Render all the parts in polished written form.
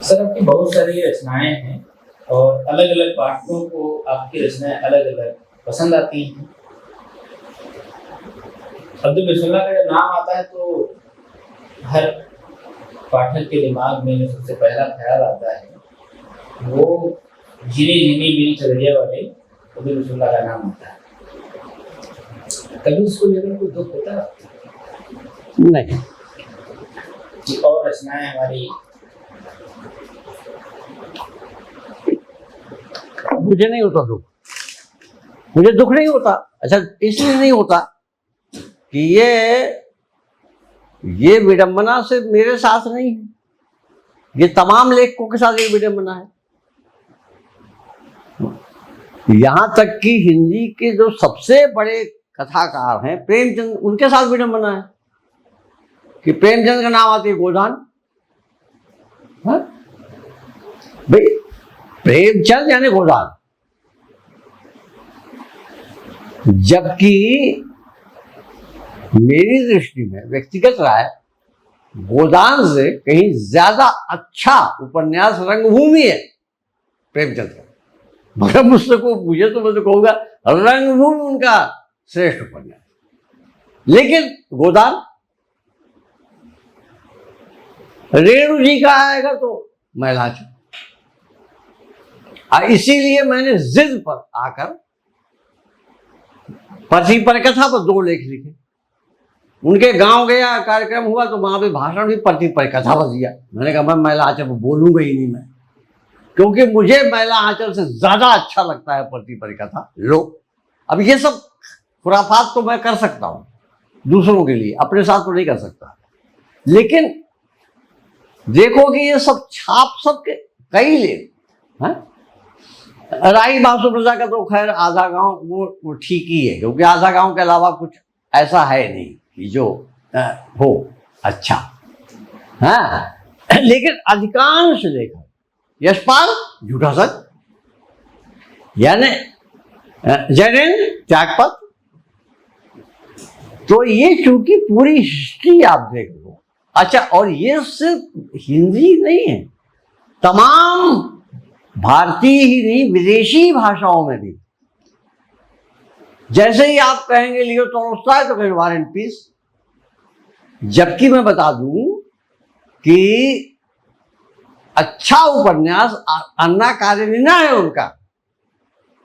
Sir, आपकी बहुत सारी रचनाएं हैं और अलग अलग पाठकों को आपकी रचनाएं अलग अलग पसंद आती हैं। अब्दुल बिस्मिल्लाह का जब नाम आता है तो हर पाठक के दिमाग में जो सबसे पहला ख्याल आता है वो झिनी झिनी बीड़ी चदरिया वाले अब्दुल बिस्मिल्लाह का नाम आता है। कभी उसको लेकर कोई दुख होता है? नहीं, कि और रचनाएं हमारी। मुझे नहीं होता दुख, मुझे दुख नहीं होता। अच्छा, इसलिए नहीं होता कि ये विडंबना से मेरे साथ नहीं है, ये तमाम लेखकों के साथ ये विडंबना है। यहां तक कि हिंदी के जो सबसे बड़े कथाकार हैं प्रेमचंद, उनके साथ विडंबना है कि प्रेमचंद का नाम आती है गोदान। भाई, प्रेमचंद यानी गोदान, जबकि मेरी दृष्टि में व्यक्तिगत राय गोदान से कहीं ज्यादा अच्छा उपन्यास रंगभूमि है प्रेमचंद का। मगर मुझसे को पूछे तो मैं तो कहूंगा रंगभूमि उनका श्रेष्ठ उपन्यास, लेकिन गोदान रेणु जी का आएगा तो महिलाच। इसीलिए मैंने जिद पर आकर पति परिकथा पर 2 लेख लिखे। उनके गांव गया, कार्यक्रम हुआ तो वहां पे भाषण भी पति परिकथा पर दिया। मैंने कहा मैं महिला आंचल पर बोलूंगा ही नहीं मैं, क्योंकि मुझे महिला आंचल से ज्यादा अच्छा लगता है पति परिकथा। लो, अब ये सब खुराफात तो मैं कर सकता हूं दूसरों के लिए, अपने साथ तो नहीं कर सकता। लेकिन देखो कि ये सब छाप सबके कई लेख हैं। राई बासु प्रजा का तो खैर आधा गांव वो ठीक ही है, क्योंकि आधा गांव के अलावा कुछ ऐसा है नहीं कि जो हो अच्छा। हाँ, लेकिन अधिकांश लेखक यशपाल झूठा सच, यानी जैन त्यागपत। तो ये चूंकि पूरी हिस्ट्री आप देख लो। अच्छा, और ये सिर्फ हिंदी नहीं है, तमाम भारतीय ही नहीं विदेशी भाषाओं में भी। जैसे ही आप कहेंगे लियो टॉल्स्टॉय तो कहेंगे वार एंड पीस। जबकि मैं बता दूं कि अच्छा उपन्यास अन्ना कारेनिना है उनका।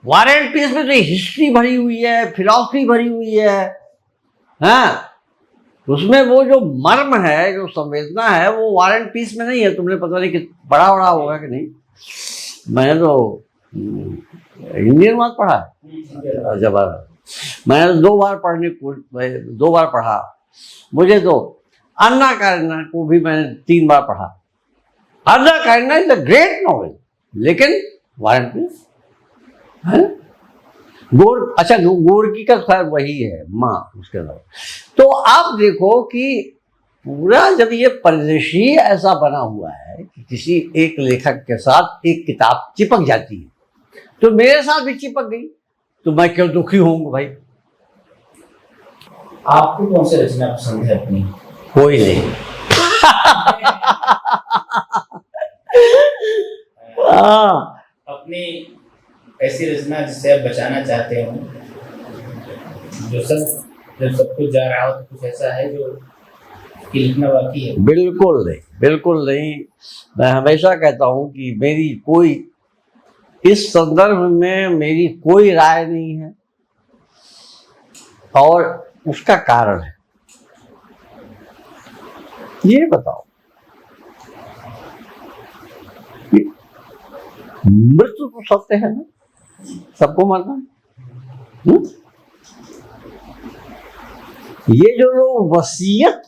वार एंड पीस में तो हिस्ट्री भरी हुई है, फिलॉसफी भरी हुई है। हाँ, उसमें वो जो मर्म है, जो संवेदना है, वो वार एंड पीस में नहीं है। तुमने पता नहीं कि पढ़ा होगा कि नहीं। मैंने तो हिंदी अनुवाद पढ़ा है जबरदस्त। मैंने 2 बार पढ़ा। मुझे तो अन्ना कारेनिना को भी मैंने 3 बार पढ़ा। अन्ना कारेनिना इज अ ग्रेट नॉवेल, लेकिन वार एंड पीस है। अच्छा, गोरकी का खैर वही है माँ, उसके अलावा। तो आप देखो कि पूरा जब ये परिदृश्य ऐसा बना हुआ है कि किसी एक लेखक के साथ एक किताब चिपक जाती है, तो मेरे साथ भी चिपक गई, तो मैं क्यों दुखी होऊंगा भाई। आपको कौन सी रचना पसंद है अपनी? कोई नहीं। अपनी ऐसी रचना जिसे आप बचाना चाहते हो, जो सब कुछ जा रहा हो, तो कुछ ऐसा है जो लिखना बाकी है? बिल्कुल नहीं, बिल्कुल नहीं। मैं हमेशा कहता हूं कि मेरी कोई इस संदर्भ में मेरी कोई राय नहीं है, और उसका कारण है ये बताओ, मृत्यु तो सत्य है ना, सबको मरना। ये जो लोग वसीयत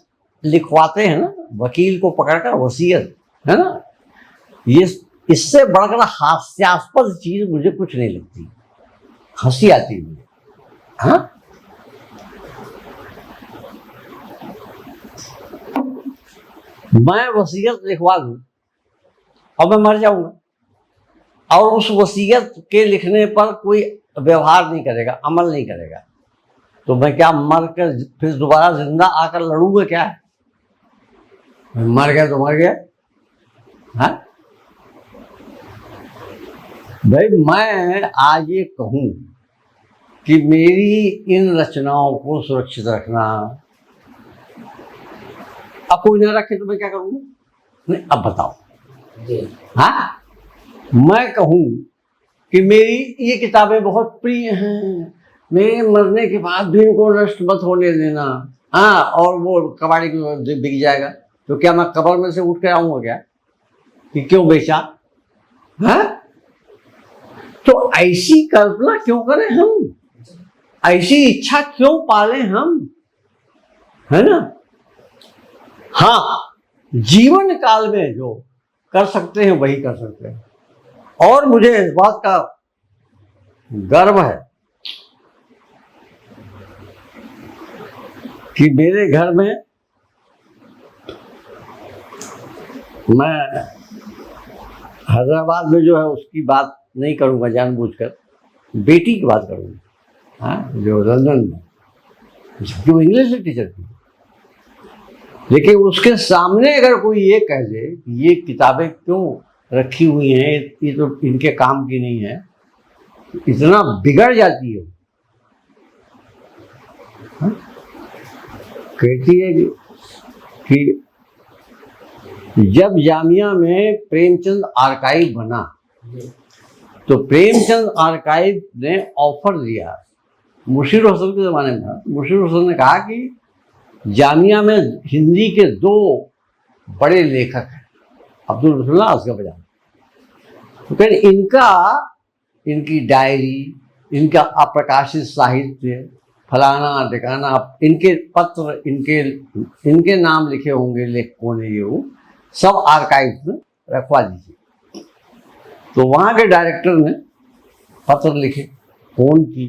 लिखवाते हैं ना, वकील को पकड़कर वसीयत, है ना, ये इससे बढ़कर हास्यास्पद चीज मुझे कुछ नहीं लगती, हंसी आती है मुझे। हाँ, मैं वसीयत लिखवा दूं और मैं मर जाऊंगा, और उस वसीयत के लिखने पर कोई व्यवहार नहीं करेगा, अमल नहीं करेगा, तो मैं क्या मर कर फिर दोबारा जिंदा आकर लड़ूंगा क्या? मर गया तो मर गया। हाँ, भाई मैं आज ये कहूं कि मेरी इन रचनाओं को सुरक्षित रखना, अब कोई ना रखे तो मैं क्या करूंगा? नहीं, अब बताओ। जी हाँ, मैं कहूं कि मेरी ये किताबें बहुत प्रिय हैं, मेरे मरने के बाद भी इनको नष्ट मत होने देना। हाँ, और वो कबाड़ी को बिक जाएगा तो क्या मैं कब्र में से उठ कर आऊंगा क्या कि क्यों बेचा? हाँ, तो ऐसी कल्पना क्यों करें हम, ऐसी इच्छा क्यों पालें हम, है ना? हाँ, जीवन काल में जो कर सकते हैं वही कर सकते हैं। और मुझे इस बात का गर्व है कि मेरे घर में, मैं हैदराबाद में जो है उसकी बात नहीं करूंगा जानबूझकर, बेटी की बात करूंगा। हाँ, जो लंदन में, जो इंग्लिश की टीचर थी, लेकिन उसके सामने अगर कोई ये कह दे कि ये किताबें क्यों रखी हुई हैं, ये तो इनके काम की नहीं है, इतना बिगड़ जाती है। हाँ? कहती है कि जब जामिया में प्रेमचंद आर्काइव बना तो प्रेमचंद आर्काइव ने ऑफर दिया मुशीर हसन के ज़माने में। मुशीर हसन ने कहा कि जामिया में हिंदी के 2 बड़े लेखक हैं, अब्दुल रसूलुल्लाह, असगर बजान। तो कहते इनकी डायरी, इनका अप्रकाशित साहित्य, फलाना ठिकाना, इनके पत्र, इनके नाम लिखे होंगे लेखकों ने, ये वो सब आर्काइव में रखवा दीजिए। तो वहाँ के डायरेक्टर ने पत्र लिखे, फोन की,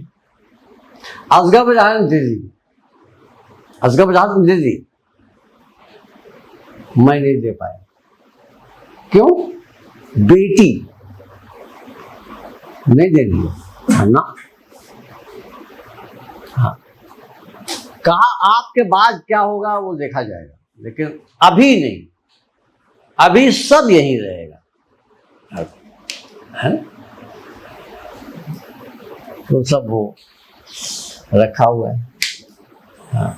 असगर बजान दे दी, असगर बजान दे दी, मैं नहीं दे पाया। क्यों? बेटी नहीं दे दी ना। हाँ, कहा आपके बाद क्या होगा वो देखा जाएगा, लेकिन अभी नहीं, अभी सब यहीं रहेगा, है? तो सब वो रखा हुआ है। हाँ,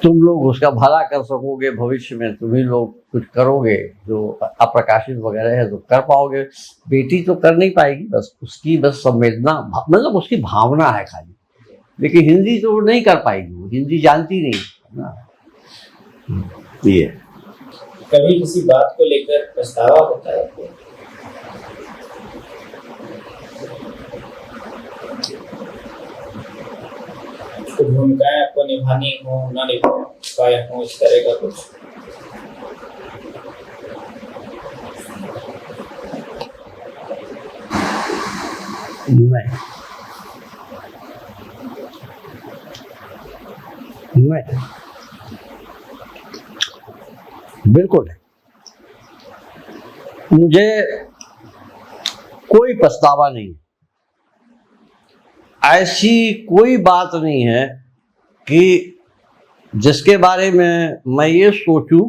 तुम लोग उसका भला कर सकोगे, भविष्य में तुम ही लोग कुछ करोगे जो अप्रकाशित वगैरह है तो कर पाओगे। बेटी तो कर नहीं पाएगी, बस उसकी बस संवेदना, मतलब उसकी भावना है खाली, लेकिन हिंदी तो वो नहीं कर पाएगी, वो हिंदी जानती नहीं ना। ये कभी किसी बात को लेकर पछतावा होता है आपको? कुछ भूमिकाएं आपको निभानी हो, ना निभा पाए हो, इस तरह का कुछ? नहीं, नहीं, बिल्कुल नहीं। मुझे कोई पछतावा नहीं, ऐसी कोई बात नहीं है कि जिसके बारे में मैं ये सोचूं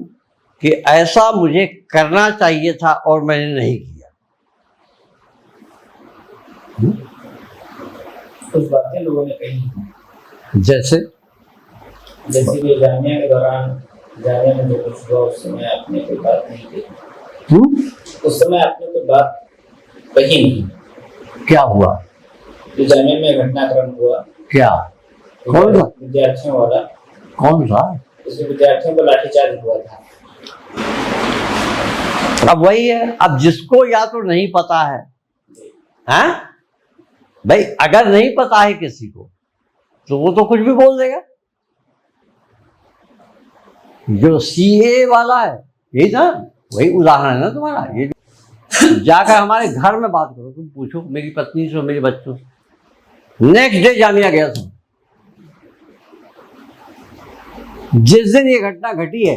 कि ऐसा मुझे करना चाहिए था और मैंने नहीं किया। कुछ बातें लोगों ने कही, जैसे कि जामिया के दौरान, जामिया में जो कुछ हुआ उस समय आपने कोई बात नहीं की। उस समय आपने कोई बात कही नहीं। क्या हुआ? जो जामिया में घटनाक्रम हुआ, क्या? कौन सा? विद्यार्थियों वाला। कौन सा? इसमें विद्यार्थियों को लाठीचार्ज हुआ था। अब वही है, अब जिसको या तो नहीं पता है, हैं भाई, अगर नहीं पता है किसी को तो वो तो कुछ भी बोल देगा। जो सीए वाला है, यही ना, वही उदाहरण है ना तुम्हारा। ये जाकर हमारे घर में बात करो, तुम पूछो मेरी पत्नी से, मेरे बच्चों से। नेक्स्ट डे जामिया गया था, जिस दिन ये घटना घटी है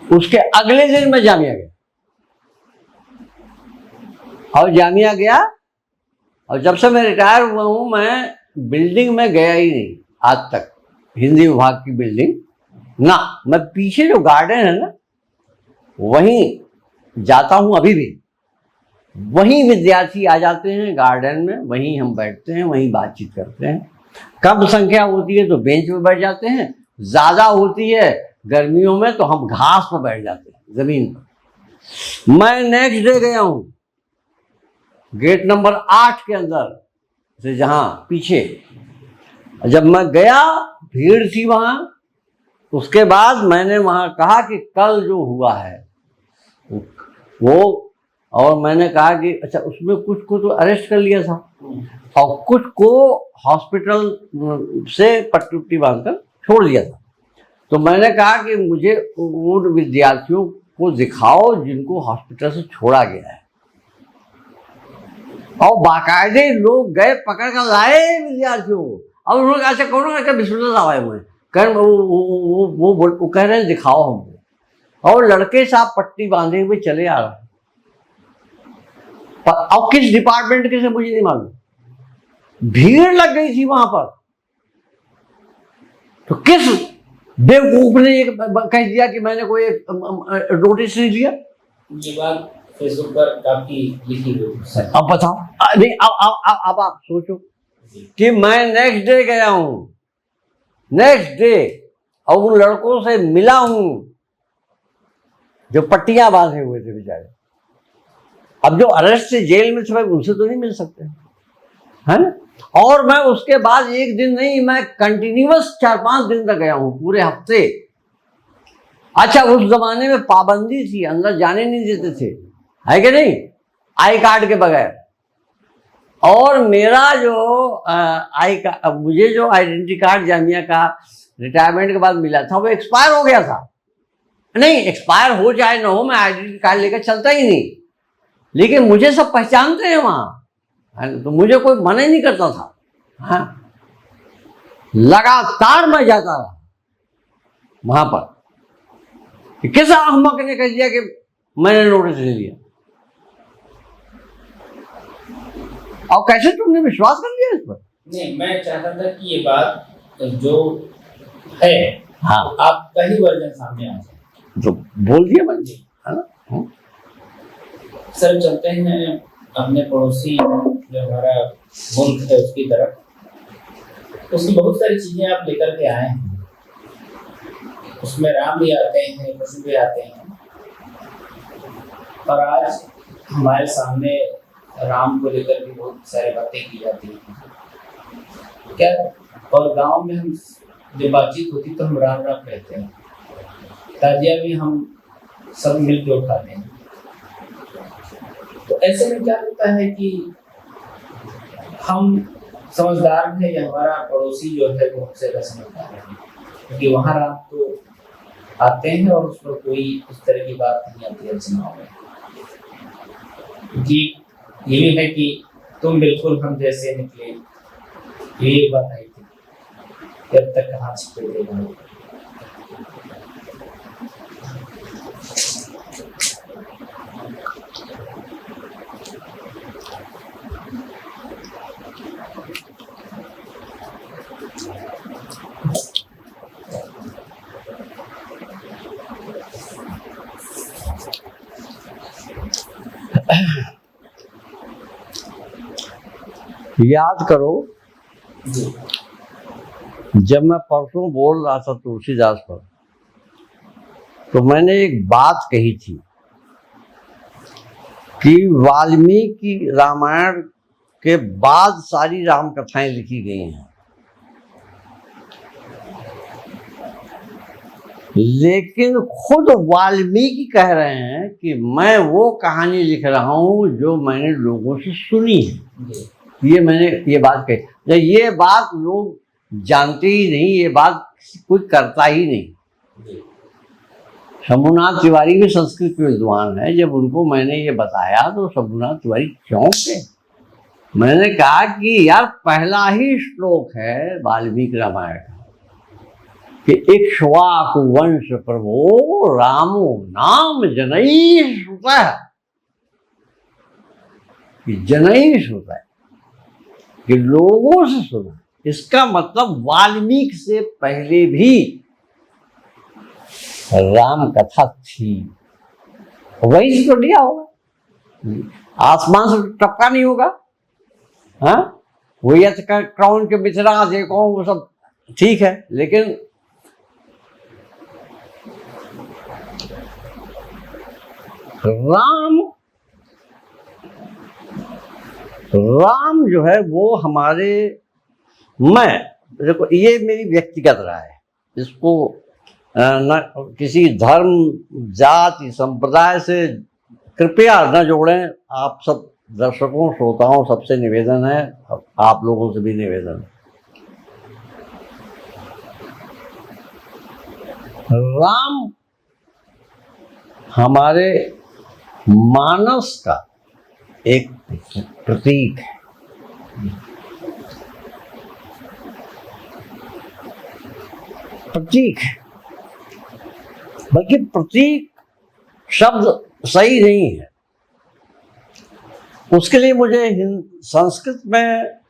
उसके अगले दिन मैं जामिया गया, और जामिया गया, और जब से मैं रिटायर हुआ हूं मैं बिल्डिंग में गया ही नहीं आज तक, हिंदी विभाग की बिल्डिंग ना। मैं पीछे जो गार्डन है ना वहीं जाता हूं अभी भी, वहीं विद्यार्थी आ जाते हैं गार्डन में, वहीं हम बैठते हैं, वहीं बातचीत करते हैं। कम संख्या होती है तो बेंच पे बैठ जाते हैं, ज्यादा होती है गर्मियों में तो हम घास पर बैठ जाते हैं, जमीन पर। मैं नेक्स्ट डे गया हूं गेट नंबर 8 के अंदर से, जहां पीछे, जब मैं गया भीड़ थी वहां। उसके बाद मैंने वहां कहा कि कल जो हुआ है वो, और मैंने कहा कि अच्छा उसमें कुछ को तो अरेस्ट कर लिया था और कुछ को हॉस्पिटल से पट्टी उट्टी बांधकर छोड़ दिया था। तो मैंने कहा कि मुझे उन विद्यार्थियों को दिखाओ जिनको हॉस्पिटल से छोड़ा गया है। और बाकायदे लोग गए पकड़ कर लाए विद्यार्थियों को। अब उन्होंने अच्छा कौन करके बिस्मिल्लाह आए हुए वो कह रहे हैं दिखाओ हमको। और लड़के साहब पट्टी बांधे हुए चले आ रहे। और किस डिपार्टमेंट के से मुझे नहीं मालूम। भीड़ लग गई थी वहां पर। तो किस बेवकूफ ने ये कह दिया कि मैंने कोई नोटिस नहीं दिया। ये बात फेसबुक पर काफी लिखी हुई। अब बताओ, नहीं अब आप सोचो कि मैं नेक्स्ट डे गया हूं, नेक्स्ट डे, और उन लड़कों से मिला हूं जो पट्टियां बांधे हुए थे बेचारे। अब जो अरेस्ट से जेल में थे भाई उनसे तो नहीं मिल सकते, है ना। और मैं उसके बाद एक दिन नहीं, मैं कंटिन्यूअस 4-5 दिन तक गया हूं, पूरे हफ्ते। अच्छा उस जमाने में पाबंदी थी, अंदर जाने नहीं देते थे, है कि नहीं, आई कार्ड के बगैर। और मेरा जो मुझे जो आइडेंटिटी कार्ड जामिया का रिटायरमेंट के बाद मिला था वो एक्सपायर हो गया था। नहीं, एक्सपायर हो चाहे ना हो, मैं आइडेंटिटी कार्ड लेकर चलता ही नहीं। लेकिन मुझे सब पहचानते हैं वहां, तो मुझे कोई मना ही नहीं करता था। हाँ, लगातार मैं जाता रहा वहां पर। किस अहमक ने कह दिया कि मैंने नोटिस ले लिया, और कैसे तुमने विश्वास कर लिया इस पर? नहीं, मैं चाहता था कि ये बात जो है, हाँ, आपका ही वर्जन सामने आ जाए। तो बोल दिया मैंने, है ना। सर चलते हैं अपने पड़ोसी जो हमारा मुल्क है उसकी तरफ। उसकी बहुत सारी चीजें आप लेकर के आए हैं। उसमें राम भी आते हैं, कृष्ण भी आते हैं। और आज हमारे सामने राम को लेकर भी बहुत सारी बातें की जाती हैं क्या। और गांव में हम जब बातचीत होती तो हम राम राम कहते हैं, ताजिया भी हम सब मिलकर उठाते हैं। तो ऐसे में क्या होता है कि हम समझदार हैं या हमारा पड़ोसी जो है वो हमसे ज्यादा समझदार है, क्योंकि वहाँ राम तो आते हैं और उस पर कोई उस तरह की बात नहीं आती है चुनाव में। कि ये भी है कि तुम बिल्कुल हम जैसे निकले, ये बात आई थी कि अब तक कहाँ छिपे रहे। याद करो, जब मैं परसों बोल रहा था तुलसीदास पर, तो मैंने एक बात कही थी कि वाल्मीकि रामायण के बाद सारी राम कथाएं लिखी गई हैं, लेकिन खुद वाल्मीकि कह रहे हैं कि मैं वो कहानी लिख रहा हूं जो मैंने लोगों से सुनी है। मैंने ये बात कही। ये बात लोग जानते ही नहीं, ये बात कोई करता ही नहीं। शंभुनाथ तिवारी भी संस्कृत के विद्वान है। जब उनको मैंने ये बताया तो शंभुनाथ तिवारी चौंक गए। मैंने कहा कि यार पहला ही श्लोक है वाल्मीकि रामायण का कि इक्ष्वाकु वंश प्रभो रामो नाम जनई श्रुतः, कि जनई श्रुतः कि लोगों से सुना। इसका मतलब वाल्मीकि से पहले भी राम कथा थी, वही तो लिया होगा। आसमान से टपका नहीं होगा। हाँ, वो यथ क्राउन के बिचरा देखो वो सब ठीक है, लेकिन राम जो है वो हमारे, मैं देखो ये मेरी व्यक्तिगत राय है, इसको न किसी धर्म जाति संप्रदाय से कृपया न जोड़ें। आप सब दर्शकों श्रोताओं सबसे निवेदन है, आप लोगों से भी निवेदन है। राम हमारे मानस का एक प्रतीक है। प्रतीक है, बल्कि प्रतीक शब्द सही नहीं है। उसके लिए मुझे संस्कृत में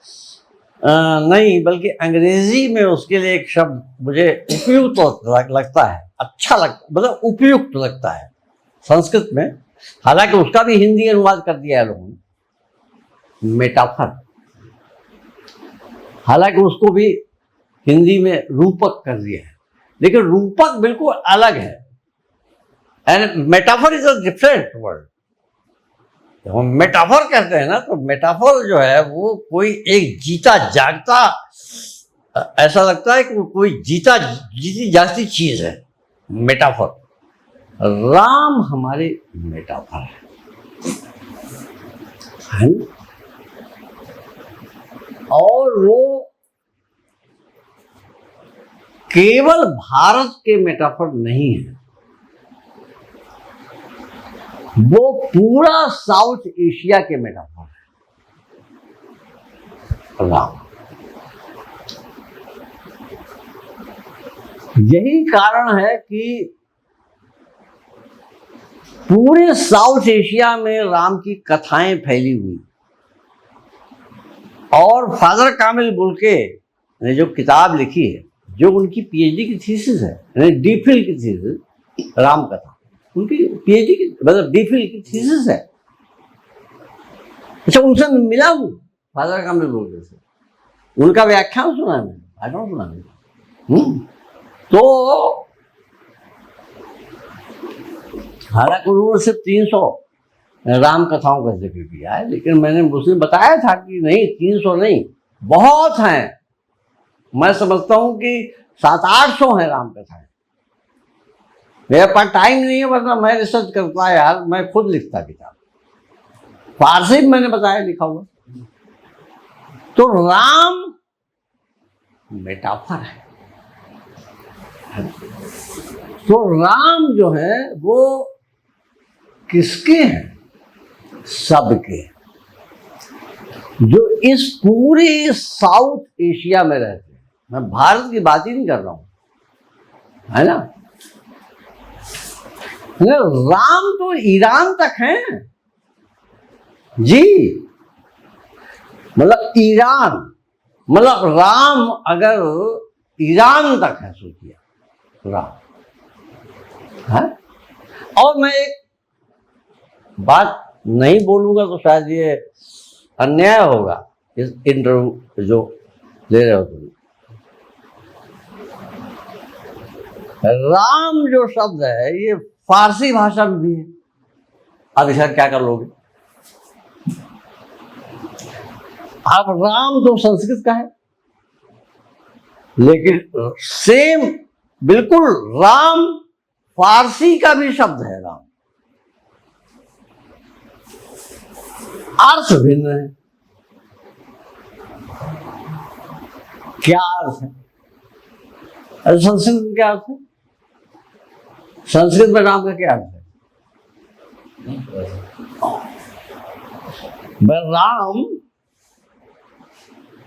नहीं बल्कि अंग्रेजी में उसके लिए एक शब्द मुझे उपयुक्त लगता है, अच्छा लगता, मतलब उपयुक्त लगता है संस्कृत में। हालांकि उसका भी हिंदी अनुवाद कर दिया है लोगों ने, मेटाफर। हालांकि उसको भी हिंदी में रूपक कर दिया है, लेकिन रूपक बिल्कुल अलग है। And metaphor is a different word. जब हम मेटाफर कहते हैं ना, तो मेटाफर जो है वो कोई एक जीता जागता, ऐसा लगता है कि वो कोई जीती जागती चीज है मेटाफर। राम हमारे मेटाफर है, और वो केवल भारत के मेटाफर नहीं है, वो पूरा साउथ एशिया के मेटाफर है राम। यही कारण है कि पूरे साउथ एशिया में राम की कथाएं फैली हुई। और फादर कामिल बुल्के ने जो किताब लिखी है, जो उनकी पीएचडी की थीसिस है, डीफिल की थीसिस, राम कथा, उनकी पीएचडी की मतलब डीफिल की थीसिस है। अच्छा, उनसे मिला हूँ फादर कामिल बुल्के से, उनका व्याख्यान सुना है मैंने, भाषण सुना है। तो हालांकि उन्होंने सिर्फ 300 राम कथाओं का जिक्र किया है, लेकिन मैंने मुझे बताया था कि नहीं, 300 नहीं, बहुत हैं। मैं समझता हूं कि 700-800 हैं राम कथाएं। मेरे पास टाइम नहीं है, वरना मैं रिसर्च करता यार, मैं खुद लिखता किताब, फारसी में मैंने बताया लिखा हुआ। तो राम मेटाफर है। तो राम जो है वो किसके हैं? सबके, जो इस पूरे साउथ एशिया में रहते हैं। मैं भारत की बात ही नहीं कर रहा हूं, है ना। राम तो ईरान तक हैं जी, मतलब ईरान, मतलब राम अगर ईरान तक है, सोचिए राम है। और मैं एक बात नहीं बोलूंगा तो शायद ये अन्याय होगा इस इंटरव्यू जो ले रहे हो तुम। राम जो शब्द है ये फारसी भाषा में भी है। अब इसका क्या कर लोगे? अब राम तो संस्कृत का है, लेकिन सेम बिल्कुल राम फारसी का भी शब्द है। राम अर्थ भिन्न है। क्या अर्थ है? संस्कृत में क्या अर्थ है? संस्कृत में राम का क्या अर्थ है?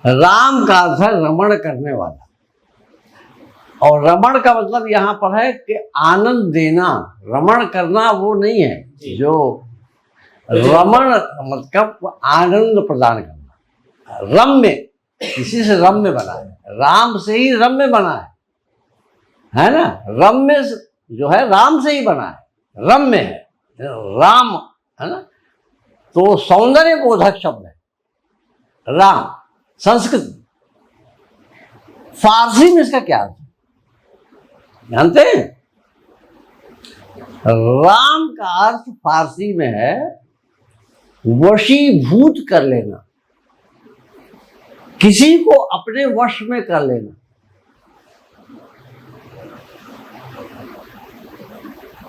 राम का अर्थ है रमण करने वाला। और रमण का मतलब यहां पर है कि आनंद देना। रमण करना वो नहीं है जो रमण मतलब आनंद प्रदान करना। रम्य, इसी से रम्य बना है, राम से ही रम्य बना है ना। रम्य जो है राम से ही बना है, रम्य है राम, है ना। तो सौंदर्य बोधक शब्द है राम संस्कृत में। फारसी में इसका क्या अर्थ है जानते हैं? राम का अर्थ फारसी में है वशीभूत कर लेना, किसी को अपने वश में कर लेना।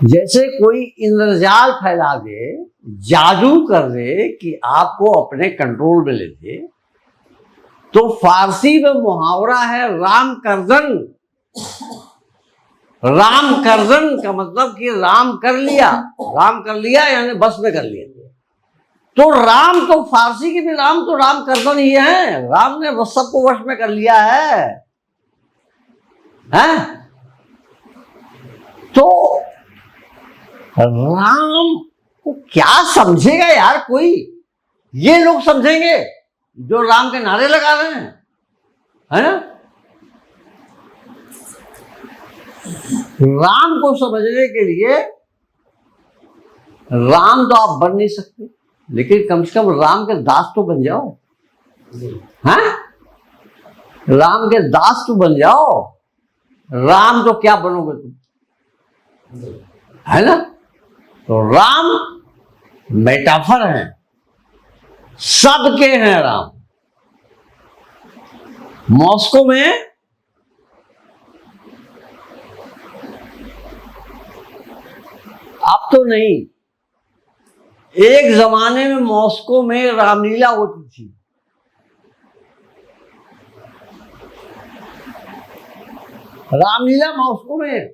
जैसे कोई इंद्रजाल फैला दे, जादू कर दे कि आपको अपने कंट्रोल में ले दे, तो फारसी में मुहावरा है राम करदन। राम करदन का मतलब कि राम कर लिया, राम कर लिया यानी बस में कर लिया। तो राम तो फारसी के भी राम तो राम करदन ही है, राम ने बस सबको वश में कर लिया है, हैं? तो राम को क्या समझेगा यार कोई? ये लोग समझेंगे जो राम के नारे लगा रहे हैं, है ना? राम को समझने के लिए राम तो आप बन नहीं सकते, लेकिन कम से कम राम के दास तो बन जाओ, हैं? राम के दास तो बन जाओ। राम तो क्या बनोगे तुम, है ना? तो राम मेटाफर है, सबके हैं राम। मॉस्को में अब तो नहीं, एक जमाने में मॉस्को में रामलीला होती थी। रामलीला मॉस्को में,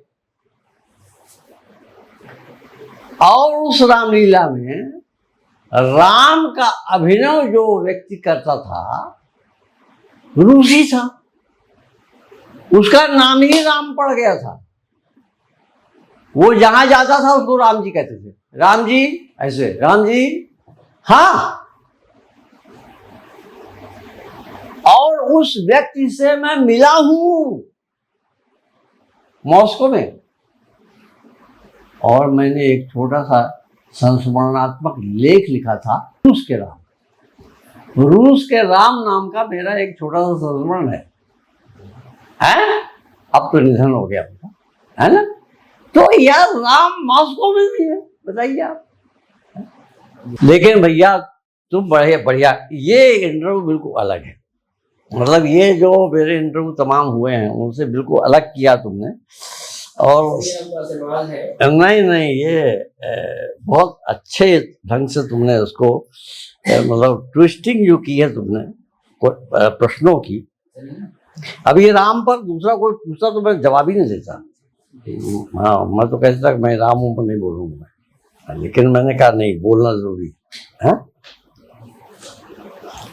और उस रामलीला में राम का अभिनय जो व्यक्ति करता था रूसी था, उसका नाम ही राम पड़ गया था। वो जहां जाता था उसको राम जी कहते थे, राम जी ऐसे, राम जी। हाँ, और उस व्यक्ति से मैं मिला हूं मॉस्को में, और मैंने एक छोटा सा संस्मरणात्मक लेख लिखा था रूस के राम। रूस के राम नाम का मेरा एक छोटा सा संस्मरण है? अब तो निधन हो गया, है ना? तो यार राम मॉस्को में भी है, बताइए आप। लेकिन भैया तुम बड़े बढ़िया, ये इंटरव्यू बिल्कुल अलग है। मतलब ये जो मेरे इंटरव्यू तमाम हुए हैं उनसे बिल्कुल अलग किया तुमने। और नहीं, ये बहुत अच्छे ढंग से तुमने उसको मतलब ट्विस्टिंग जो की है तुमने प्रश्नों की। अब ये राम पर दूसरा कोई पूछता तो मैं जवाब ही नहीं देता। हाँ, मैं तो कहता मैं राम हूं पर नहीं बोलूंगा, लेकिन मैंने कहा नहीं, बोलना जरूरी है।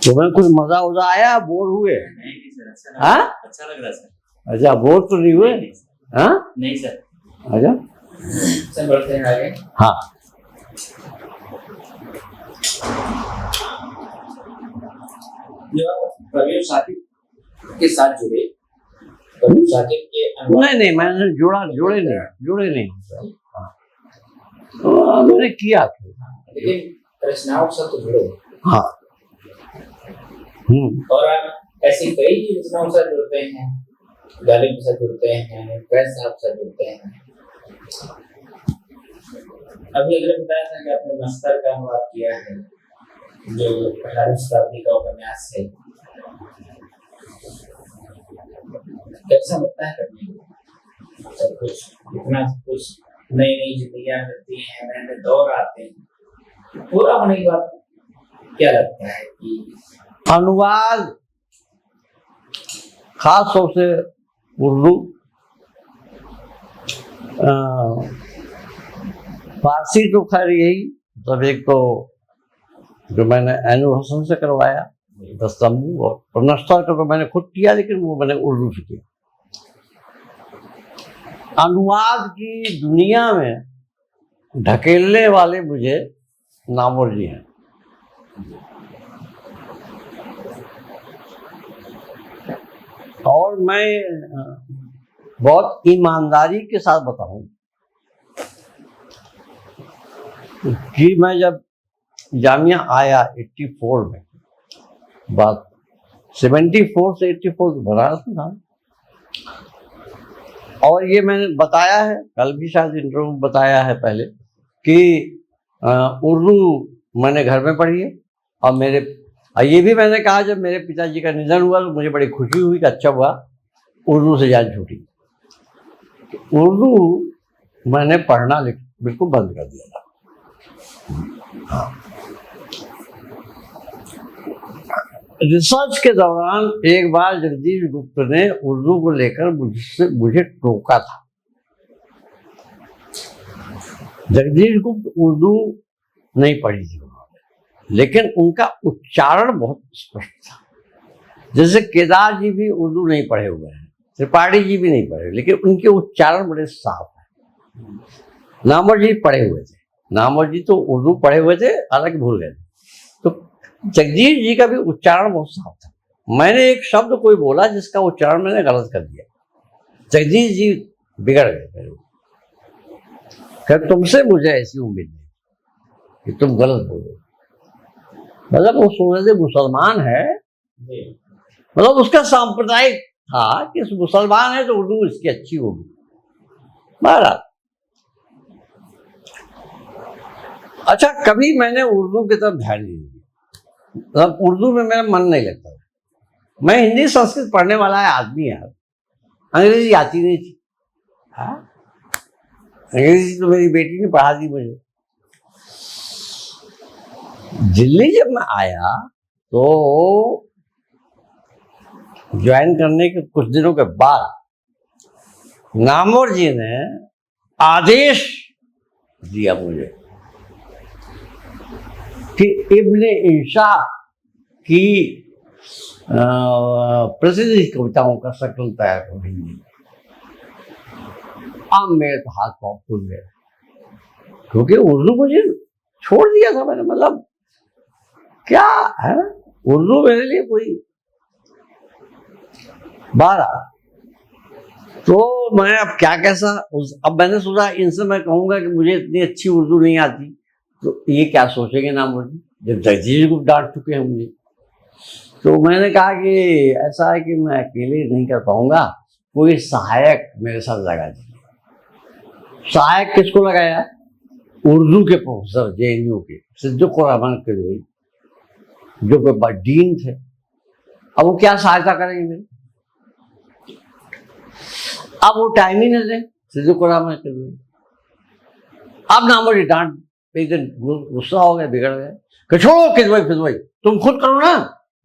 तुम्हें कुछ मजा उजा आया, बोर हुए? हाँ, अच्छा लग रहा सर। अच्छा, बोर तो नहीं हुए? हाँ नहीं सर। अच्छा, सर बढ़ते हैं आगे। हाँ, जो प्रवीण साथी के साथ जुड़े, प्रवीण साथी के नहीं, मैंने जुड़े नहीं मैंने किया, लेकिन रचनाओं के साथ तो जुड़े। हाँ। और आप ऐसी कई रचनाओं से जुड़ते हैं, गालिब के साथ जुड़ते हैं, फैज साहब से जुड़ते हैं। अभी अगले बताया था कि आपने मस्तर का अनुवाद किया है, जो 18वीं शताब्दी का उपन्यास है। कैसा लगता है करने को? सब कुछ इतना कुछ, नई नई जिंदगियां मिलती हैं, नए नए दौर आते हैं, पूरा होने के बाद क्या लगता है कि अनुवाद खास तौर से उर्दू, फारसी तो खैर यही, तब एक तो जो मैंने ऐनुल हसन से करवाया दस्तम्बू, और प्रनस्तर का तो मैंने खुद किया, लेकिन वो मैंने उर्दू से किया। अनुवाद की दुनिया में ढकेलने वाले मुझे नामवर जी हैं। और मैं बहुत ईमानदारी के साथ बताऊं कि मैं जब जामिया आया 84 में, बात 74 से 84 बनारस में था। और ये मैंने बताया है, कल भी शायद इंटरव्यू में बताया है पहले, कि उर्दू मैंने घर में पढ़ी है। और ये भी मैंने कहा, जब मेरे पिताजी का निधन हुआ तो मुझे बड़ी खुशी हुई कि अच्छा हुआ उर्दू से जान छूटी। उर्दू मैंने पढ़ना बिल्कुल बंद कर दिया था। हाँ। रिसर्च के दौरान एक बार जगदीश गुप्त ने उर्दू को लेकर मुझे टोका था। जगदीश गुप्त उर्दू नहीं पढ़ी थी उन्होंने, लेकिन उनका उच्चारण बहुत स्पष्ट था। जैसे केदार जी भी उर्दू नहीं पढ़े हुए हैं, त्रिपाठी जी भी नहीं पढ़े, लेकिन उनके उच्चारण बड़े साफ हैं। नामवर जी पढ़े हुए थे, नामवर जी तो उर्दू पढ़े हुए थे, हालांकि भूल गए। तो जगदीश जी का भी उच्चारण बहुत साफ था। मैंने एक शब्द कोई बोला जिसका उच्चारण मैंने गलत कर दिया, जगदीश जी बिगड़ गए। तुमसे मुझे ऐसी उम्मीद नहीं कि तुम गलत बोलो। मतलब वो सोचे थे मुसलमान है, मतलब उसका सांप्रदायिक था कि मुसलमान है तो उर्दू इसकी अच्छी होगी। महाराज अच्छा, कभी मैंने उर्दू की तरफ ध्यान नहीं दिया, मतलब उर्दू में मेरा मन नहीं लगता। मैं हिंदी संस्कृत पढ़ने वाला है आदमी यार, अंग्रेजी आती नहीं थी। हाँ, अंग्रेजी तो मेरी बेटी ने पढ़ा दी मुझे। दिल्ली जब मैं आया तो ज्वाइन करने के कुछ दिनों के बाद नामवर जी ने आदेश दिया मुझे कि इब्ने इंशा की प्रसिद्ध कविताओं का शक्ल तैयार करो हिंदी। अब मेरे तो हाथ पाँव खुल गए, क्योंकि उर्दू मुझे छोड़ दिया था मैंने। मतलब क्या है उर्दू मेरे लिए कोई 12। तो मैं अब क्या कैसा, अब मैंने सोचा इनसे मैं कहूंगा कि मुझे इतनी अच्छी उर्दू नहीं आती तो ये क्या सोचेंगे ना मुझे, जब जगदीश गुप्त डांट चुके हैं मुझे। तो मैंने कहा कि ऐसा है कि मैं अकेले नहीं कर पाऊंगा, कोई सहायक मेरे साथ लगा दीजिए। सहायक किसको लगाया? उर्दू के प्रोफेसर JNU के सिद्दीकुर रहमान किदवई, जो कि डीन थे। अब वो क्या सहायता करेंगे मेरी? अब वो टाइम ही नहीं दे सिद्दीकुर रहमान किदवई। अब नामवर डांट, एक दिन गुस्सा हो गया, बिगड़ गए कि छोड़ो किदवई, तुम खुद करो ना,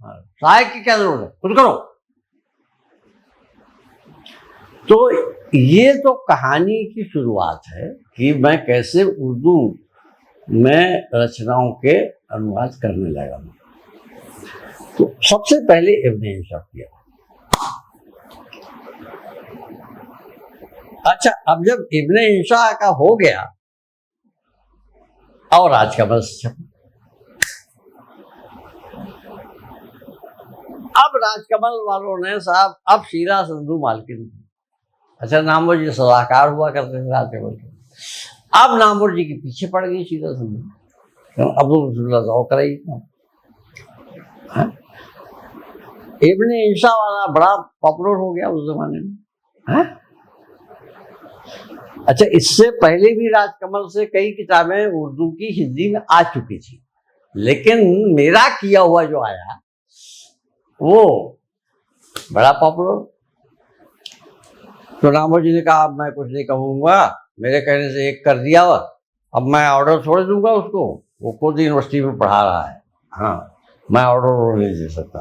सहायक की क्या जरूरत है, खुद करो। तो ये तो कहानी की शुरुआत है कि मैं कैसे उर्दू में रचनाओं के अनुवाद करने लगा। तो सबसे पहले इब्ने इंशा किया। अच्छा, अब जब इब्ने इंशा का हो गया और राजकमल छपा। अब राजकमल वालों ने साहब, अब शीला संधू मालकिन, अच्छा नामवर जी सलाहकार हुआ करते थे राजकमल के, अब नामवर जी के पीछे पड़ गई शीला संधू। अब कराई इब्ने इंशा वाला बड़ा पॉपुलर हो गया उस जमाने में। है? अच्छा, इससे पहले भी राजकमल से कई किताबें उर्दू की हिंदी में आ चुकी थी, लेकिन मेरा किया हुआ जो आया वो बड़ा पॉपुलर। तो नामवर जी ने कहा अब मैं कुछ नहीं कहूंगा, मेरे कहने से एक कर दिया, अब मैं ऑर्डर छोड़ दूंगा उसको, वो खुद यूनिवर्सिटी में पढ़ा रहा है। हाँ, मैं ऑर्डर नहीं दे सकता,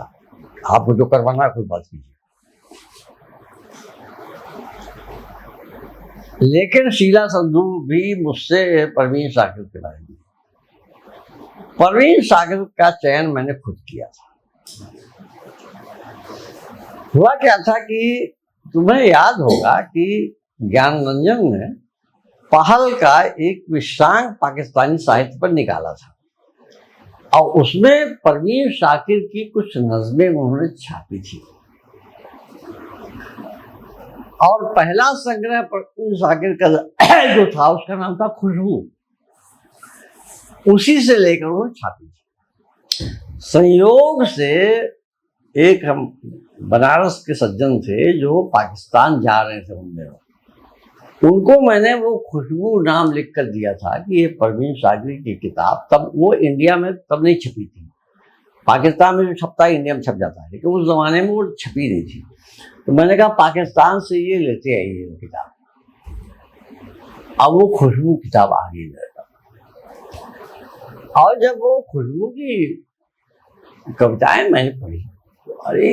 आपको जो करवाना है खुद बात कीजिए। लेकिन शीला संधू भी मुझसे परवीन शाकिर के बारे में, परवीन शाकिर का चयन मैंने खुद किया था। हुआ क्या था कि तुम्हें याद होगा कि ज्ञानरंजन ने पहल का एक विश्रांग पाकिस्तानी साहित्य पर निकाला था, और उसमें परवीन शाकिर की कुछ नज़में उन्होंने छापी थी। और पहला संग्रह परवीन शाकिर का जो था उसका नाम था खुशबू। उसी से लेकर उन्होंने छापी थी। संयोग से एक हम बनारस के सज्जन थे जो पाकिस्तान जा रहे थे घूमने, उनको मैंने वो खुशबू नाम लिख कर दिया था कि ये परवीन सागरी की किताब, तब वो इंडिया में तब नहीं छपी थी, पाकिस्तान में जो छपता है इंडिया में छप जाता है, लेकिन उस जमाने में वो छपी नहीं थी। तो मैंने कहा पाकिस्तान से ये लेते आइए ये किताब। अब वो खुशबू किताब आ गई मेरे पास, और जब वो खुशबू की कविताएं मैंने पढ़ी, अरे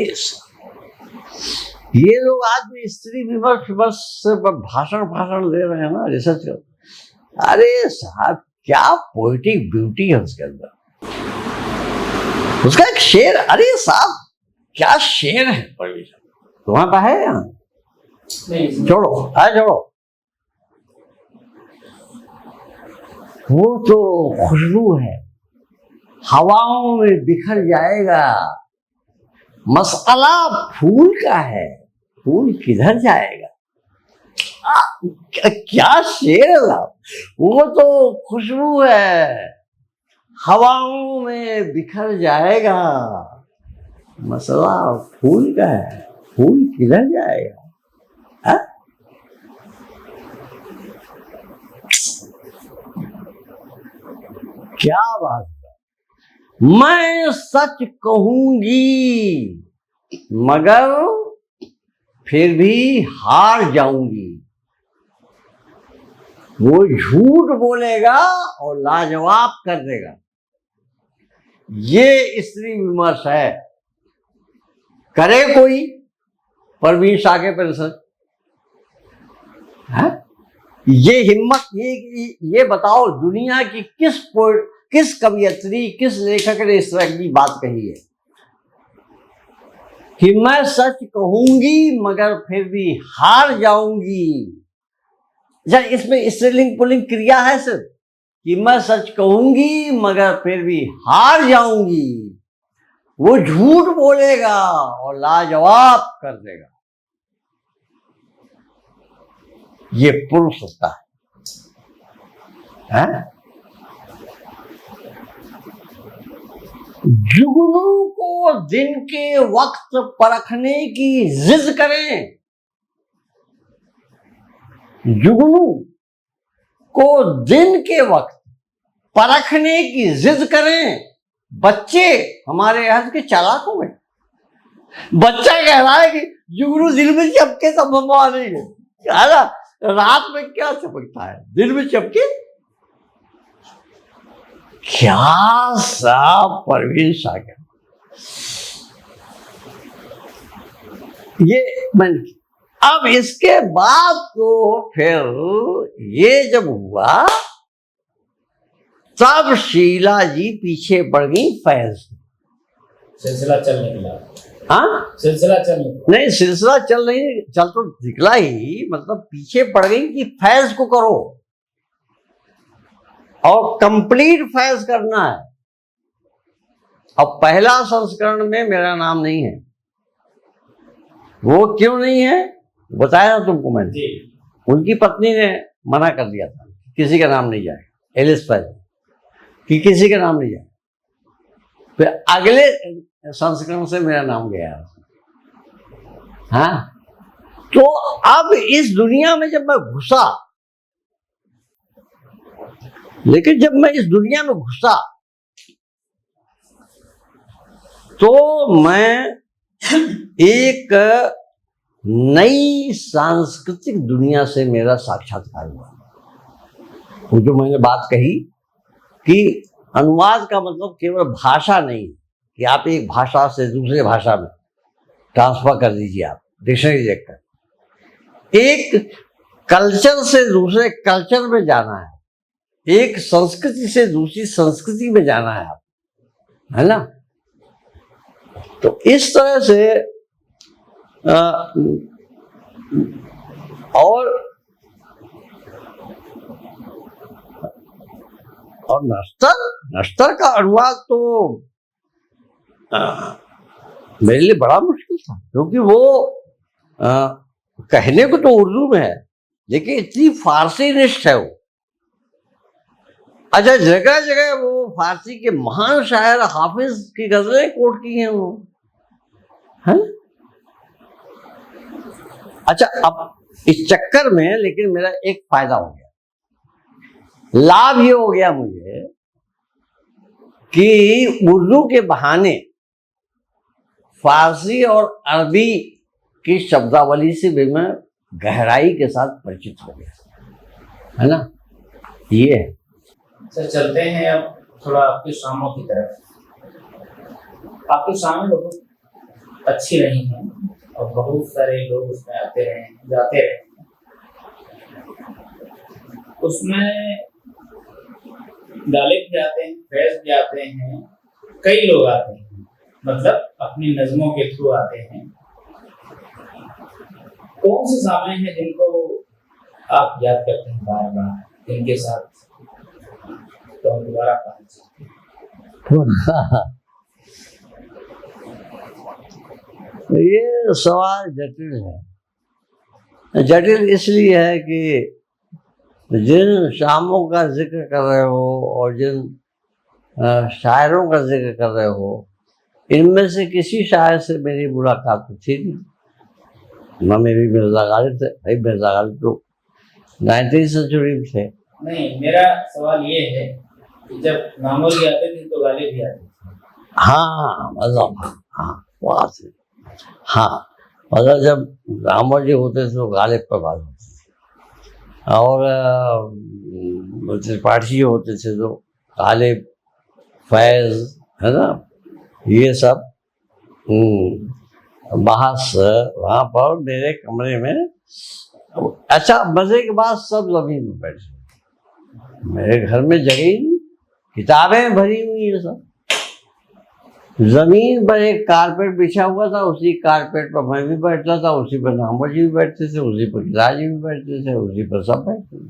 ये लोग आज भी स्त्री विमर्श बस भाषण दे रहे हैं ना, रिसर्च कर, अरे साहब क्या पोएटिक ब्यूटी है उसके अंदर, उसका एक शेर, अरे साहब क्या शेर है परवीन, तुम्हारे पास है यहाँ? नहीं, छोड़ो, छोड़ो, वो तो खुशबू है, हवाओं में बिखर जाएगा, मसला फूल का है, फूल किधर जाएगा। क्या शेर है, वो तो खुशबू है, हवाओं में बिखर जाएगा, मसला फूल का है, फूल किधर जाएगा। हा? क्या बात है, मैं सच कहूंगी मगर फिर भी हार जाऊंगी, वो झूठ बोलेगा और लाजवाब कर देगा, ये स्त्री विमर्श है। करे कोई परवीन सागे पर रिसर्च, ये हिम्मत, ये बताओ दुनिया की किस कवियत्री, किस लेखक ने इस तरह की बात कही है कि मैं सच कहूंगी मगर फिर भी हार जाऊंगी। इसमें स्त्रीलिंग पुल्लिंग क्रिया है सिर्फ कि मैं सच कहूंगी मगर फिर भी हार जाऊंगी, वो झूठ बोलेगा और लाजवाब कर देगा, ये पुरुष होता है? जुगनू को दिन के वक्त परखने की जिद करें, जुगनू को दिन के वक्त परखने की जिद करें। बच्चे हमारे यहाँ के चालाक हो गए, बच्चा कह रहा है कि जुगनू दिन में चपके सब मम्मा नहीं है, रात में क्या चपकता है, दिन में चपके। क्या साहब परवीन सागर, ये मैंने, अब इसके बाद तो फिर ये जब हुआ तब शीला जी पीछे पड़ गई फैज, सिलसिला चलने के बाद, हाँ सिलसिला चल नहीं, सिलसिला चल तो निकला ही, मतलब पीछे पड़ गई कि फैज को करो और कंप्लीट फैज करना है। अब पहला संस्करण में मेरा नाम नहीं है, वो क्यों नहीं है बताया तुमको मैंने, उनकी पत्नी ने मना कर दिया था किसी का नाम नहीं जाएगा, एलिस फैज कि किसी का नाम नहीं जाएगा। फिर अगले संस्करण से मेरा नाम गया, हाँ। तो अब इस दुनिया में जब मैं घुसा, लेकिन जब मैं इस दुनिया में घुसा तो मैं एक नई सांस्कृतिक दुनिया से मेरा साक्षात्कार हुआ। वो जो मैंने बात कही कि अनुवाद का मतलब केवल भाषा नहीं कि आप एक भाषा से दूसरे भाषा में ट्रांसफर कर दीजिए, आप डिक्शनरी देखकर, एक कल्चर से दूसरे कल्चर में जाना है, एक संस्कृति से दूसरी संस्कृति में जाना है आप, है ना। तो इस तरह से और नश्तर का अनुवाद तो मेरे लिए बड़ा मुश्किल था, क्योंकि वो कहने को तो उर्दू में है लेकिन इतनी फारसी निष्ठ है वो, अच्छा, जगह जगह वो फारसी के महान शायर हाफिज की गजलें कोट की हैं वो, है। अच्छा, अब इस चक्कर में लेकिन मेरा एक फायदा हो गया, लाभ ये हो गया मुझे कि उर्दू के बहाने फारसी और अरबी की शब्दावली से भी मैं गहराई के साथ परिचित हो गया, है ना। ये है। सर चलते हैं अब थोड़ा आपकी शामों की तरफ। आपकी शामें बहुत अच्छी रही हैं और बहुत सारे लोग उसमें आते रहे हैं, जाते रहे हैं। उसमें गालिब भी आते हैं, फैज भी आते हैं, कई लोग आते हैं, मतलब अपनी नज़मों के थ्रू आते हैं। कौन से सामने हैं जिनको आप याद करते हैं बार बार, जिनके साथ तो हम दोबारा पहुंच सकते हैं? ये सवाल जटिल है। जटिल इसलिए है कि जिन शामों का जिक्र कर रहे हो और जिन शायरों का जिक्र कर रहे हो, इनमें से किसी शायर से मेरी मुलाकात तो थी नहीं। ना मेरी मिर्जा गालिब थे, भाई मिर्जा गालिब तो 19वीं सेंचुरी में थे। नहीं, मेरा सवाल ये है कि जब नामोजी आते थे तो गालिब भी आते थे। हाँ मतलब, हाँ वहाँ से, हाँ मतलब जब रामोजी होते थे तो गालिब पर बात होती थी, और त्रिपाठी होते थे तो गालिब, फैज, है ना, ये सब बहस वहाँ पर मेरे कमरे में। अच्छा, मजे की बात, सब जमीन में बैठे, मेरे घर में जगह ही नहीं, किताबें भरी हुई है सब। जमीन पर एक कारपेट बिछा हुआ था, उसी कारपेट पर मैं भी बैठता था, उसी पर नामोजी भी बैठते थे, उसी पर किताजी भी बैठते थे, उसी पर सब बैठते थे।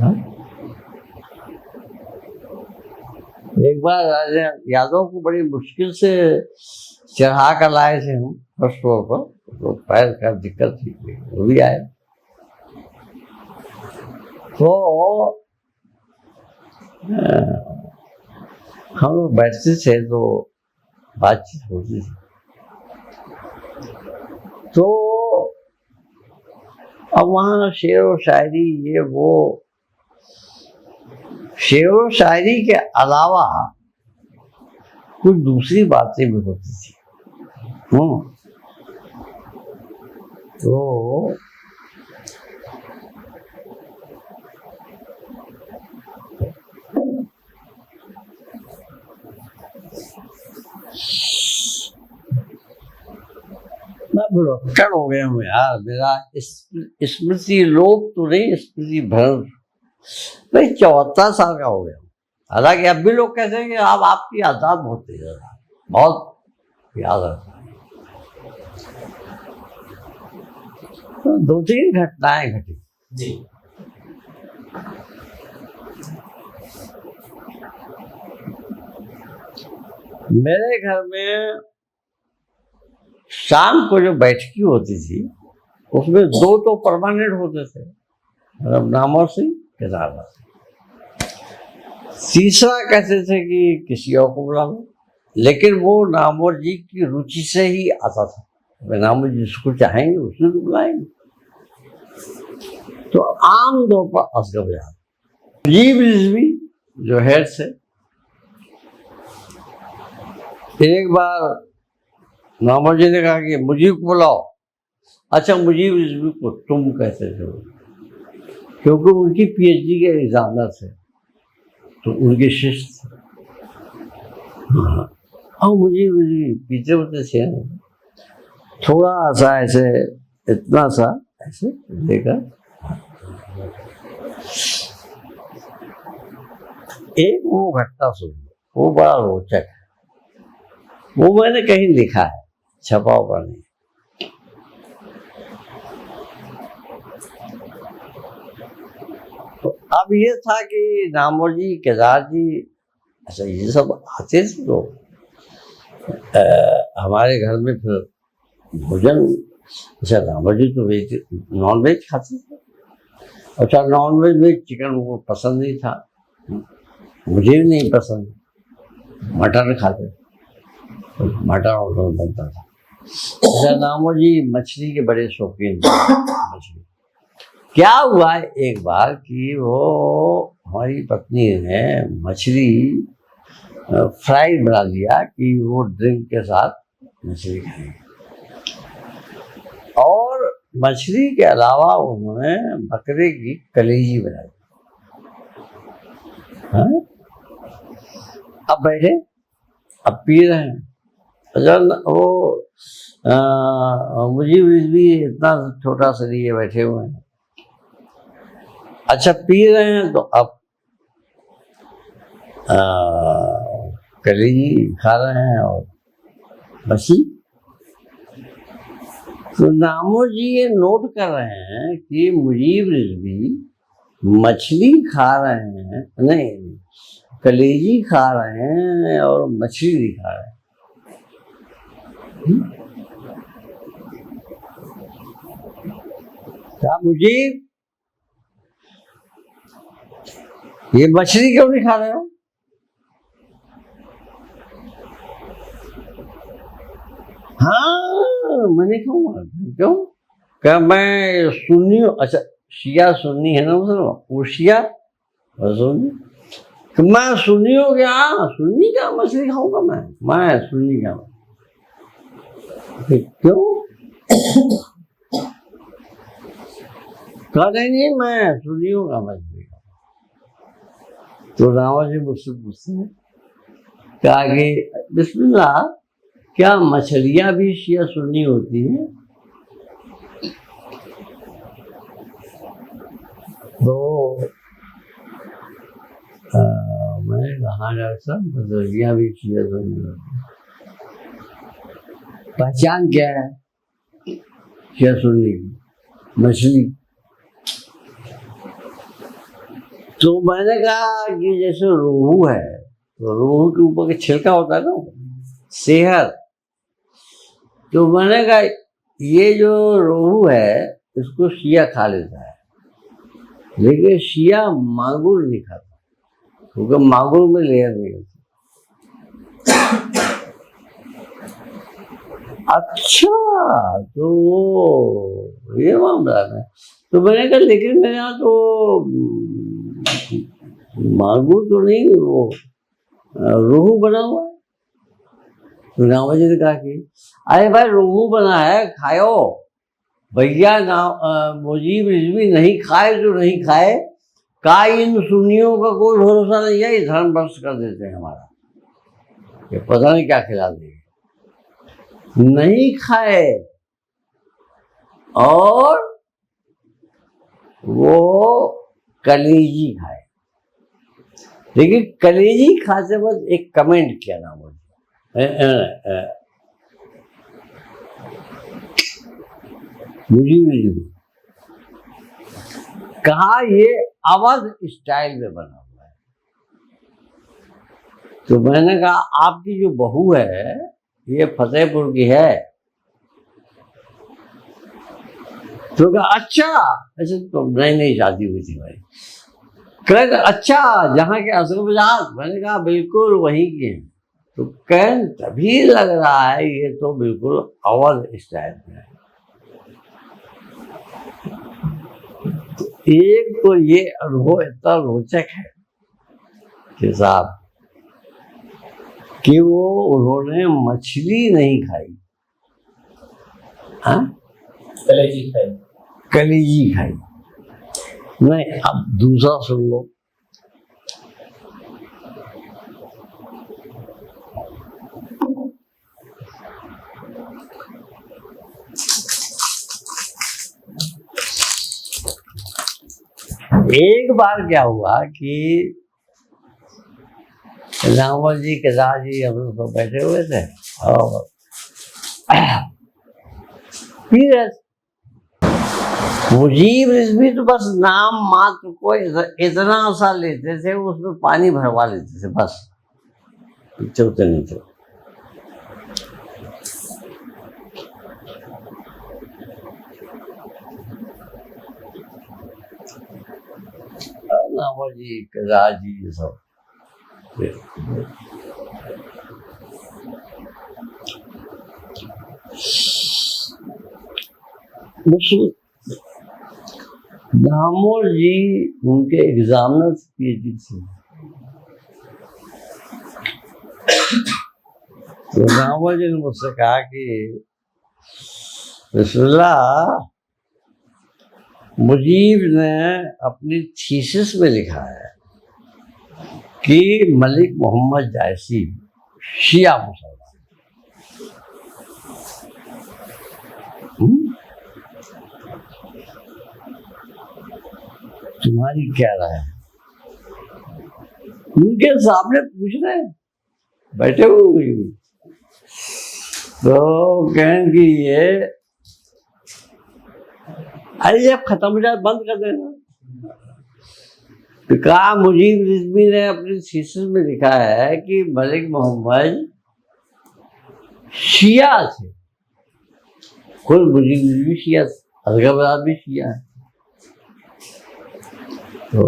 हाँ? एक बार राजा यादव को बड़ी मुश्किल से चढ़ा कर लाए थे हम फर्स्ट फ्लोर पर, तो पैर का दिक्कत थी, वो भी आए। तो हम लोग बैठते थे तो बातचीत होती थी। तो अब वहाँ शेर और शायरी, ये वो, शेर और शायरी के अलावा कुछ दूसरी बातें भी होती थी। तो मैं बुढ़क्कड़ हो गया हूँ यार, मेरा स्मृति लोप तो नहीं, स्मृति भ्रंश। मैं 74 साल का हो गया हूँ। हालांकि अब भी लोग कहते हैं कि अब आपकी याददाश्त बहुत तेज है, बहुत याद रहता है। तो 2-3 घटनाएं घटी जी। मेरे घर में। शाम को जो बैठकी होती थी उसमें 2 तो परमानेंट होते थे, मतलब नामोर सिंह, केदारनाथ। तीसरा कहते थे कि किसी और को बुला लो, लेकिन वो नामोर जी की रुचि से ही आता था। नामोर जी जिसको चाहेंगे उसको तो बुलाएंगे। तो आम तौर पर असगब याद, मुजीब रिजवी जो हेड से, एक बार नामोर जी ने कहा कि मुजीब को बुलाओ। अच्छा, मुजीब रिजवी को तुम कहते थे, क्योंकि उनकी पीएचडी के एग्जामिनर थे, तो उनके शिष्य थे। हाँ, मुझे पीछे होते थे, थोड़ा सा ऐसे, इतना सा ऐसे लेकर। एक वो घटना सुन, वो बड़ा रोचक है, वो मैंने कहीं लिखा है, छपा हुआ नहीं। तो अब ये था कि नामोर जी, केदार जी, अच्छा ये सब आते थे तो हमारे घर में फिर भोजन। अच्छा, नामोर जी तो नॉन वेज खाते थे। अच्छा, नॉन वेज में चिकन उनको पसंद नहीं था, मुझे भी नहीं पसंद, मटन खाते, तो मटन ऑर्डर बनता था। अच्छा, नामो जी मछली के बड़े शौकीन थे। मछली क्या हुआ एक बार कि वो हमारी पत्नी ने मछली फ्राई बना दिया कि वो ड्रिंक के साथ मछली खाएंगे, और मछली के अलावा उन्होंने बकरे की कलेजी बनाई। हाँ? अब बैठे, अब पी रहे हैं। अच्छा, वो मुझे भी इतना छोटा शरीर बैठे हुए हैं। अच्छा, पी रहे हैं तो अब कलेजी खा रहे हैं और मछली। तो नामो जी ये नोट कर रहे हैं कि मुजीब रिजवी मछली खा रहे हैं, नहीं कलेजी खा रहे हैं और मछली भी खा रहे हैं। क्या मुजीब, ये मछली क्यों नहीं खा रहे हो? हाँ मैंने खाऊंगा, क्यों? क्या मैं सुन्नी हूँ? अच्छा, शिया सुन्नी है ना, मतलब वो शिया और सुन्नी, तो मैं सुन्नी हो गया, सुन्नी क्या मछली खाऊंगा मैं सुन्नी क्या? क्यों? कहा नहीं मैं सुन्नी होगा मछली। तो रामा जी मुझसे पूछते हैं, कहा कि बिस्मिल्लाह, क्या मछलियां भी शिया सुन्नी होती हैं? तो मैंने कहा डॉक्टर साहब मछलियां भी शिया सुन्नी होती हैं, पहचान क्या है शिया सुन्नी की? मछली। तो मैंने कहा कि जैसे रोहू है, तो रोहू के ऊपर के छिलका होता है ना, सेहत, तो मैंने कहा ये जो रोहू है इसको शिया खा लेता है, लेकिन शिया मांगुर नहीं खाता, क्योंकि मांगुर में लेयर नहीं होती। अच्छा, तो वो ये मामला है। तो मैंने कहा लेकिन मेरे यहाँ तो मांगुर तो नहीं, वो रोहू बना हुआ है। तो नामा जी ने कहा कि अरे भाई रोहू बना है, खाओ भैया। मुजीब रिजवी नहीं खाए तो नहीं खाए, का इन सुन्नियों का कोई भरोसा नहीं है, धर्म भ्रष्ट कर देते हैं हमारा, ये पता नहीं क्या खिला देंगे। नहीं खाए और वो कलेजी खाए, लेकिन कलेजी खाते वक्त एक कमेंट किया ना मुझे, मुझे कहा ये अवध स्टाइल में बना हुआ है। तो मैंने कहा आपकी जो बहू है ये फतेहपुर की है? तो कहा अच्छा तो नहीं शादी हुई थी भाई। कह अच्छा, जहाँ के असरबजाज? मैंने कहा बिल्कुल वहीं के हैं। तो कह तभी लग रहा है ये तो बिल्कुल अवध स्टाइल में है। तो एक तो ये अनुभव इतना रोचक है कि साहब कि वो उन्होंने मछली नहीं खाई, हाँ कलेजी खाई, कलेजी खाई। नहीं, अब दूसरा सुन लो। एक बार क्या हुआ कि रावल जी के दादा जी हम लोग बैठे हुए थे और फिर मुजीब रिजवी तो बस नाम मात्र को इतना सा लेते थे, उसमें पानी भरवा लेते थे बस, पीछे उतर नहीं थे। नामा जी, कजा जी, ये सब। दामोद जी उनके एग्जामिनर पीएचडी थे, तो दामोद जी ने मुझसे कहा कि बिस्मिल्लाह, मुजीब ने अपनी थीसिस में लिखा है कि मलिक मोहम्मद जायसी शिया मुसलमान। तुम्हारी क्या राय है? उनके सामने पूछ रहे हैं, बैठे हुए, तो कहें कि ये, अरे जब खत्म हो जाए बंद कर देना। तो कहा मुजीब रिजवी ने अपनी थीसिस में लिखा है कि मलिक मोहम्मद शिया थे। खुद मुजीब रिजवी शिया, असगराबाद भी शिया है। तो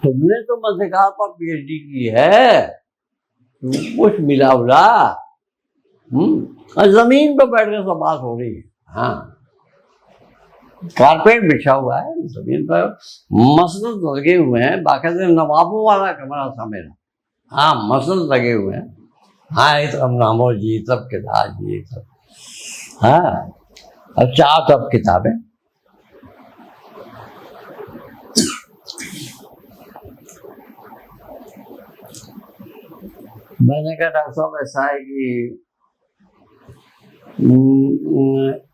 तुमने तो मज़ेकार पर पीएचडी की है, कुछ मिला उला? और जमीन पर बैठ कर सब बात हो रही है। हाँ, कारपेट बिछा हुआ है जमीन पर, मसनद लगे हुए हैं, बाकायदे नवाबों वाला कमरा था मेरा। हाँ, मसनद लगे हुए हैं। हाँ, ये सब नामो जी, सब किताब जी, सब। हाँ, अब 4 सब किताबें। मैंने कहा डॉक्टर साहब ऐसा है कि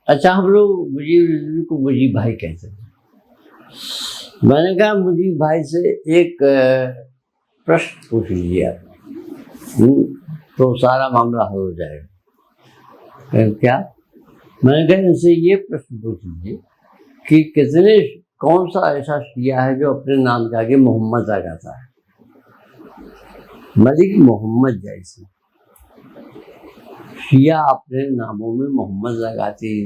अच्छा, हम लोग मुजीब को मुजीब भाई कहते हैं। मैंने कहा मुजीब भाई से एक प्रश्न पूछ लीजिए आप, तो सारा मामला हल हो जाएगा। क्या? मैंने कहा इनसे ये प्रश्न पूछ लीजिए कि कौन सा ऐसा शिया है जो अपने नाम के आगे मोहम्मद लगाता है? मलिक मोहम्मद जैसे शिया अपने नामों में मोहम्मद लगाते ही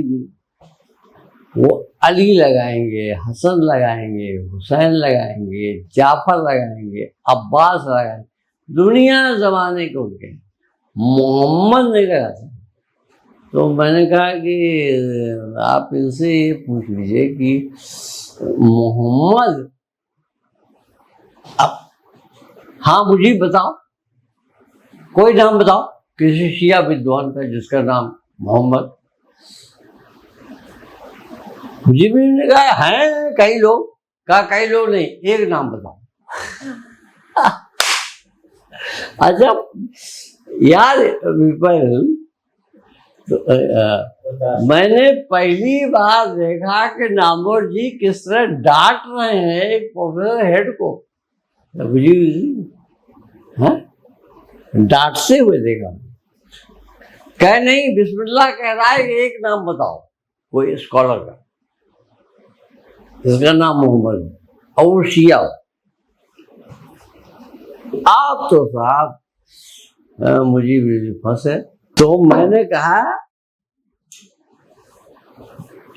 नहीं। वो अली लगाएंगे, हसन लगाएंगे, हुसैन लगाएंगे, जाफर लगाएंगे, अब्बास लगाएंगे, दुनिया जमाने के उनके, मोहम्मद नहीं लगाते। तो मैंने कहा कि आप इनसे ये पूछ लीजिए कि मोहम्मद, अब हाँ मुझे बताओ, कोई नाम बताओ किसी शिया विद्वान का जिसका नाम मोहम्मद। मुझे भी ने कहा है कई लोग, कहा कई लोग नहीं, एक नाम बताओ। अच्छा यार विपल, तो मैंने पहली बार देखा कि नामोर जी किस तरह डांट रहे हैं एक प्रोफेसर हेड को। डांटते हुए देखा। कह नहीं, बिस्मिल्लाह कह रहा है एक नाम बताओ कोई स्कॉलर का जिसका नाम मोहम्मद है और शिया। आप तो साहब मुझे भी फंसे। तो मैंने कहा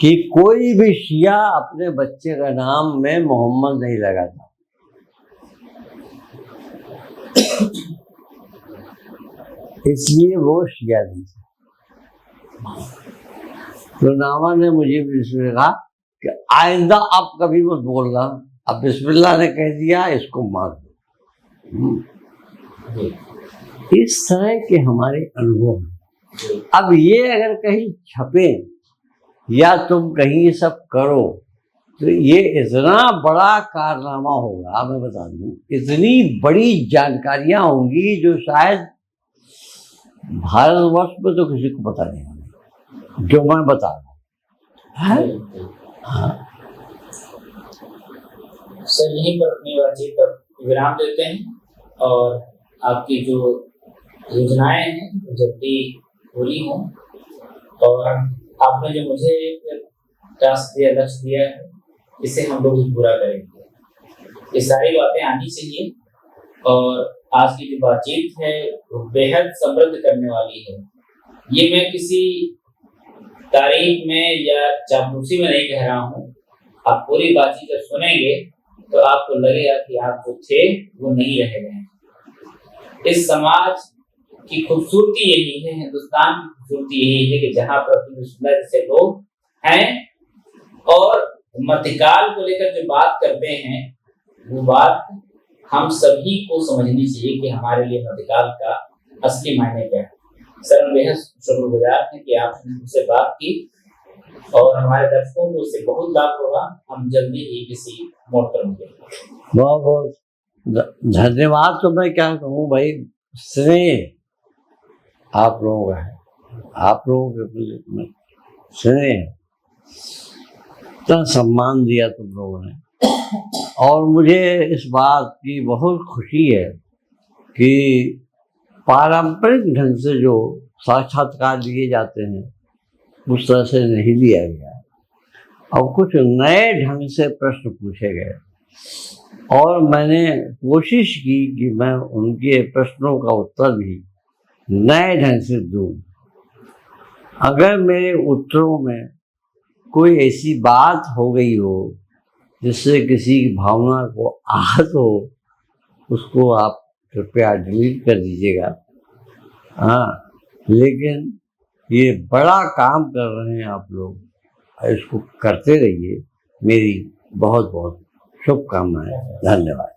कि कोई भी शिया अपने बच्चे का नाम में मोहम्मद नहीं लगाता। इसलिए वो शिया नहीं था। तो नामा ने मुझे भी कहा कि आइंदा आप कभी मत बोलना, अब बिस्मिल्लाह ने कह दिया इसको मार दो। इस तरह के हमारे अनुभव हैं। अब ये अगर कहीं छपे या तुम कहीं सब करो तो ये इतना बड़ा कारनामा होगा, मैं बता दूं, इतनी बड़ी जानकारियां होंगी जो शायद भारतवर्ष में तो किसी को पता नहीं होगा, जो मैं बता रहा हूँ। हाँ, सर यहीं पर अपनी बातचीत पर विराम देते हैं और आपकी जो योजनाएं हैं जल्दी पूरी हों, और आपने जो मुझे एक टास्क दिया, लक्ष्य दिया है, इसे हम लोग पूरा करेंगे। ये सारी बातें आनी चाहिए और आज की जो बातचीत है वो बेहद समृद्ध करने वाली है। ये मैं किसी तारीफ में या चापलूसी में नहीं कह रहा हूँ। आप पूरी बातचीत जब सुनेंगे तो आपको लगेगा कि आप जो थे वो नहीं रह गए हैं। इस समाज की खूबसूरती यही है, हिंदुस्तान की खूबसूरती यही है कि जहाँ पर जैसे लोग हैं और मध्यकाल को लेकर जो बात करते हैं वो बात हम सभी को समझनी चाहिए कि हमारे लिए मध्यकाल का असली मायने क्या है। सर, हम बेहद शुक्रगुजार हैं कि आपने मुझसे बात की और हमारे दर्शकों को इससे बहुत लाभ होगा। हम जल्दी ही किसी मोड़ पर मिलेंगे। बहुत बहुत धन्यवाद। तो मैं क्या कहूँ भाई, स्नेह आप लोगों का है, आप लोगों के प्रति स्नेह, इतना सम्मान दिया तुम लोगों ने। और मुझे इस बात की बहुत खुशी है कि पारंपरिक ढंग से जो साक्षात्कार लिए जाते हैं उस तरह से नहीं लिया गया और कुछ नए ढंग से प्रश्न पूछे गए और मैंने कोशिश की कि मैं उनके प्रश्नों का उत्तर भी नए ढंग से दूं। अगर मेरे उत्तरों में कोई ऐसी बात हो गई हो जिससे किसी की भावना को आहत हो, उसको आप कृपया डिलीट कर दीजिएगा। हाँ, लेकिन ये बड़ा काम कर रहे हैं आप लोग, इसको करते रहिए। मेरी बहुत बहुत शुभकामनाएं। धन्यवाद।